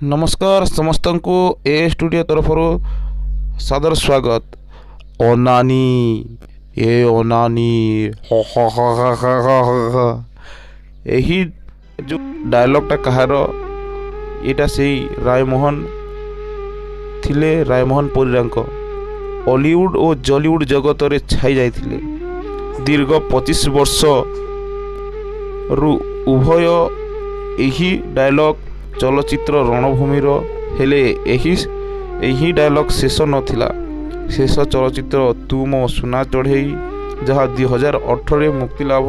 नमस्कार समस्त को ए स्टूडियो तरफ सादर स्वागत। ओनानी ए ओनानी ह ह ह ह ह ह ह ह। यही जो डायलॉगटा कहार यहाँ से रायमोहन थिले रायमोहन परिरांक हॉलीवुड और जॉलीवुड जगत रे छाई जाइथिले। दीर्घ 25 वर्ष रु उभय यही डायलॉग चलचित्र रणभूमिर हेले यही डायलॉग शेष नथिला। शेष चलचित्र तू मो सुना चढ़ई जहाँ 2018 मुक्ति लाभ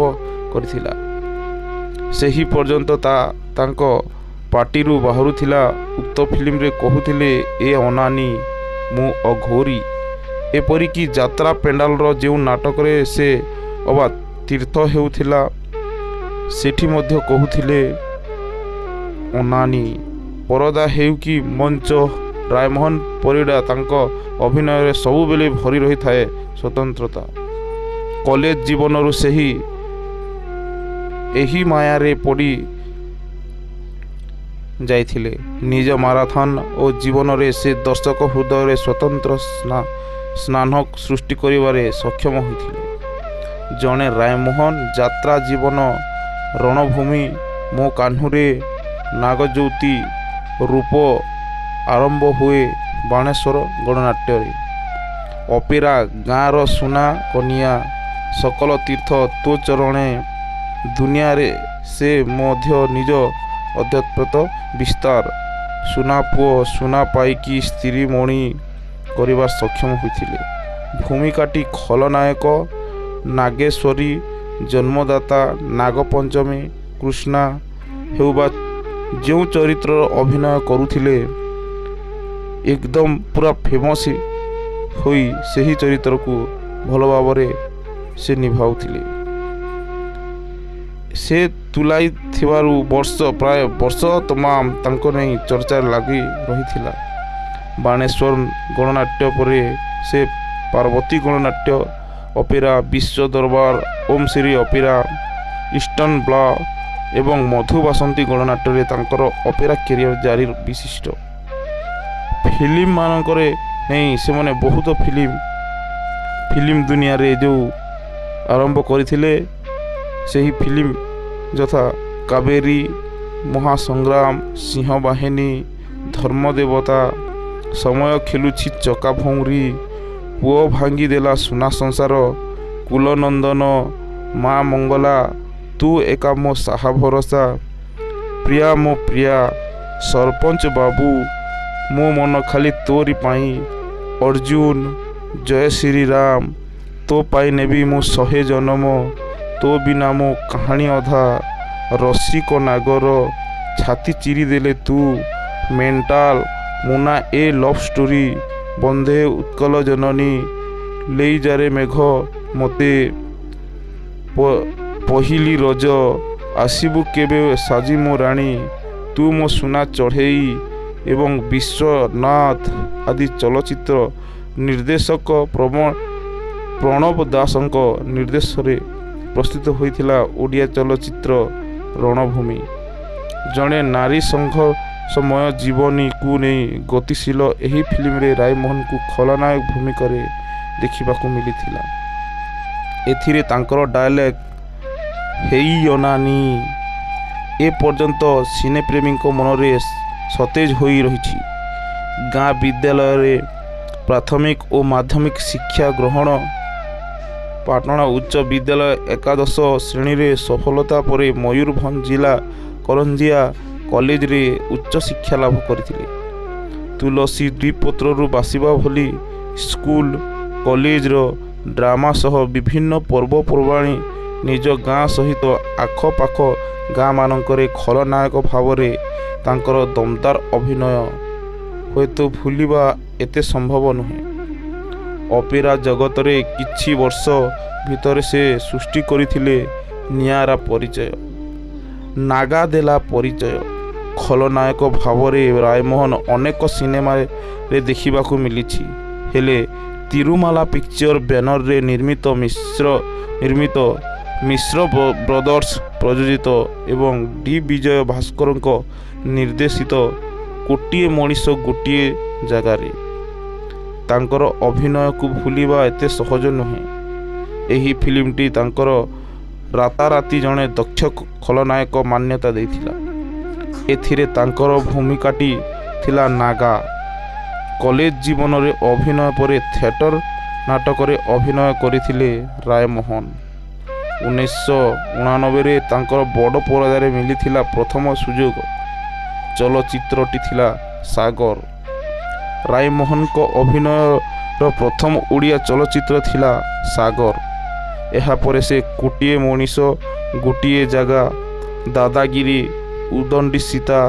करथिला। सेही पर्यंत तांको पार्टीरू बाहरुथिला उक्त फिल्म रे कहूथिले ए अनानी मु अघोरी। एपरिकी यात्रा पेंडाल रो जो नाटक रे से अबा तीर्थ हेउथिला सेठी मध्य कहूथिले अनानी। परदा हेउ कि मंच रायमोहन परिडा तांको अभिनय रे सबु बेले भरी रही थाए स्वतंत्रता। कॉलेज जीवनरु सेही एही माया रे पड़ी जाइथिले। निज माराथन और जीवन रे से दर्शक हृदय रे स्वतंत्र स्नान सृष्टि करिवारे सक्षम होइथिले। जणे रायमोहन यात्रा जीवन रणभूमि मो कान्हुरे नागज्योति रूप आरंभ हुए बाणेश्वर गणनाट्य रे। अपेरा गाँर सुना कनिया सकल तीर्थ तो चरणे दुनिया रे से मध्य निज अध्यात्मत विस्तार सुना पुओ सुना पाइकी स्त्री मणि करने सक्षम होइथिले। भूमिकाटी खलनायक नागेश्वरी जन्मदाता नागपंचमी कृष्णा हेउबा जो चरित्र अभिनय करुथिले एकदम पूरा फेमस होई सही चरित्र को भल भाव से निभाउथिले। से तुलाई थिवारु वर्ष प्राय वर्ष तमाम तांको नहीं चर्चा लगी रही। बाणेश्वर गणनाट्य परे से पार्वती गणनाट्य अपेरा विश्व दरबार ओम श्री अपेरा ईस्टर्न ब्ला एवं मधु बासंती गणनाट्य रे तांकर अपेरा कैरियर जारी विशिष्ट। फिल्म मानकरे नहीं से माने बहुत फिल्म दुनिया रे जो आरंभ करथिले सही फिल्म यथा कावेरी महासंग्राम सिंह बाहिनी धर्मदेवता समय खेलुछि चका भौरी पुओ भांगी देला सुना संसार कुलनंदन माँ मंगला तू एका मो साहा भरोसा प्रिया मो प्रिया सरपंच बाबू मो मन खाली तोरी पाई अर्जुन जय श्री राम तो पाई नेबी मो 100 जन्म तो बिना मो कहानी अधा रसिक नागर छाती चिरी देले तू मेंटाल मुना ए लव स्टोरी बंधे उत्कल जननी ले जारे मेघ मते पहिली रज आसबु केबे साजी मो राणी तू मो सुना चढ़ई एवं विश्वनाथ आदि चलचित्र निर्देशक प्रणव दासंक निर्देश रे प्रस्तुत होइथिला ओडिया चलचित्र रणभूमि। जड़े नारी संघर्षमय जीवनी को नहीं गतिशील एही फिल्म रे रायमोहन को खलनायक भूमिका रे देखिबाकू मिलिथिला। एथिरे तांकर डायलॉग हेई अनानी ए पर्यंत सिने प्रेमी मनरे सतेज होई रही। गाँ विद्यालय रे प्राथमिक और माध्यमिक शिक्षा ग्रहण पाटना उच्च विद्यालय एकादश श्रेणी रे सफलता परे मयूरभंज जिला करंजिया कॉलेज रे उच्च शिक्षा लाभ करथिले। तुलसी द्विपत्र रु बासिबा भली स्कूल कॉलेज रो ड्रामा सह विभिन्न पर्वपर्वाणी निज गाँ सहित आखपाख गाँ मानकरे खलनायक भाव रे तांकर दमदार अभिनय हुएत भूलिबा एते संभव नुहे। अपेरा जगत रे किछि वर्ष भितर से सृष्टि करिथिले नियारा परिचय नागा देला परिचय। खलनायक भाव रे रायमोहन अनेक सिनेमा रे देखिबाकू मिलिछि हेले तिरुमाला पिक्चर बैनर रे निर्मित मिश्र ब्रदर्स प्रयोजित एवं डी विजय भास्कर निर्देशित ଗୋଟିଏ ମଣିଷ ଗୋଟିଏ ଜାଗାରେ। ତାଙ୍କର ଅଭିନୟକୁ ଭୁଲିବା ଏତେ ସହଜ ନୁହେଁ। ଏହି ଫିଲ୍ମଟି ତାଙ୍କର ରାତାରାତି ଜଣେ ଦକ୍ଷ ଖଳନାୟକ ମାନ୍ୟତା ଦେଇଥିଲା। ଏଥିରେ ତାଙ୍କର ଭୂମିକାଟି ଥିଲା ନାଗା। କଲେଜ ଜୀବନରେ ଅଭିନୟ ପରେ ଥିଏଟର ନାଟକରେ ଅଭିନୟ କରିଥିଲେ ରାୟମୋହନ। 1989ରେ ତାଙ୍କର ବଡ଼ ପରଦାରେ ମିଳିଥିଲା ପ୍ରଥମ ସୁଯୋଗ। ଚଳଚ୍ଚିତ୍ରଟି ଥିଲା ସାଗର। ରାୟମୋହନଙ୍କ ଅଭିନୟର ପ୍ରଥମ ଓଡ଼ିଆ ଚଳଚ୍ଚିତ୍ର ଥିଲା ସାଗର। ଏହାପରେ ସେ ଗୋଟିଏ ମଣିଷ ଗୋଟିଏ ଜାଗା, ଦାଦାଗିରି, ଉଦଣ୍ଡି ସୀତା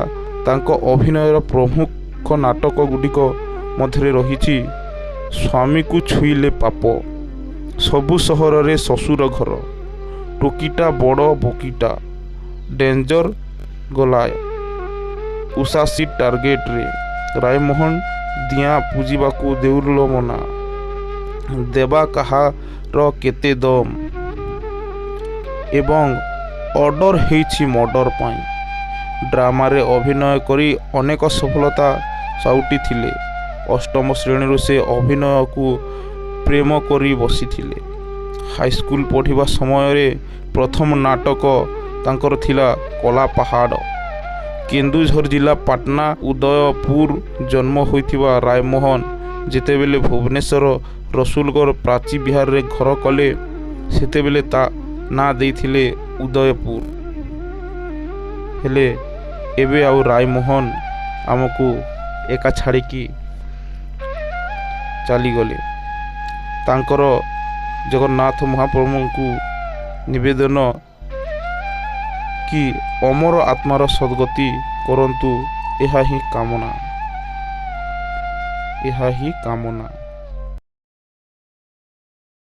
ତାଙ୍କ ଅଭିନୟର ପ୍ରମୁଖ ନାଟକ ଗୁଡ଼ିକ ମଧ୍ୟରେ ରହିଛି ସ୍ୱାମୀକୁ ଛୁଇଁଲେ ପାପ, ସବୁ ସହରରେ ଶ୍ୱଶୁର ଘର, ଟୋକିଟା ବଡ଼ ବୋକିଟା, ଡେଞ୍ଜର ଗଲାୟ, ଉଷାସି ଟାର୍ଗେଟରେ ରାୟମୋହନ ଦିଆଁ ପୂଜିବାକୁ ଦେଉଳ ମନା, ଦେବା କାହାର କେତେ ଦମ ଏବଂ ଅର୍ଡର ହେଇଛି ମର୍ଡର ପାଇଁ। ଡ୍ରାମାରେ ଅଭିନୟ କରି ଅନେକ ସଫଳତା ସାଉଟିଥିଲେ। ଅଷ୍ଟମ ଶ୍ରେଣୀରୁ ସେ ଅଭିନୟକୁ ପ୍ରେମ କରି ବସିଥିଲେ। ହାଇସ୍କୁଲ ପଢ଼ିବା ସମୟରେ ପ୍ରଥମ ନାଟକ ତାଙ୍କର ଥିଲା କଳାପାହାଡ଼। କେନ୍ଦୁଝର ଜିଲ୍ଲା ପାଟନା ଉଦୟପୁର ଜନ୍ମ ହୋଇଥିବା ରାୟମୋହନ ଯେତେବେଳେ ଭୁବନେଶ୍ୱର ରସୁଲଗଡ଼ ପ୍ରାଚୀ ବିହାରରେ ଘର କଲେ, ସେତେବେଳେ ତା ନାଁ ଦେଇଥିଲେ ଉଦୟପୁର। ହେଲେ ଏବେ ଆଉ ରାୟମୋହନ ଆମକୁ ଏକା ଛାଡ଼ିକି ଚାଲିଗଲେ। ତାଙ୍କର ଜଗନ୍ନାଥ ମହାପ୍ରଭୁଙ୍କୁ ନିବେଦନ କି ଅମର ଆତ୍ମାର ସଦ୍ଗତି କରନ୍ତୁ, ଏହା ହିଁ କାମନା।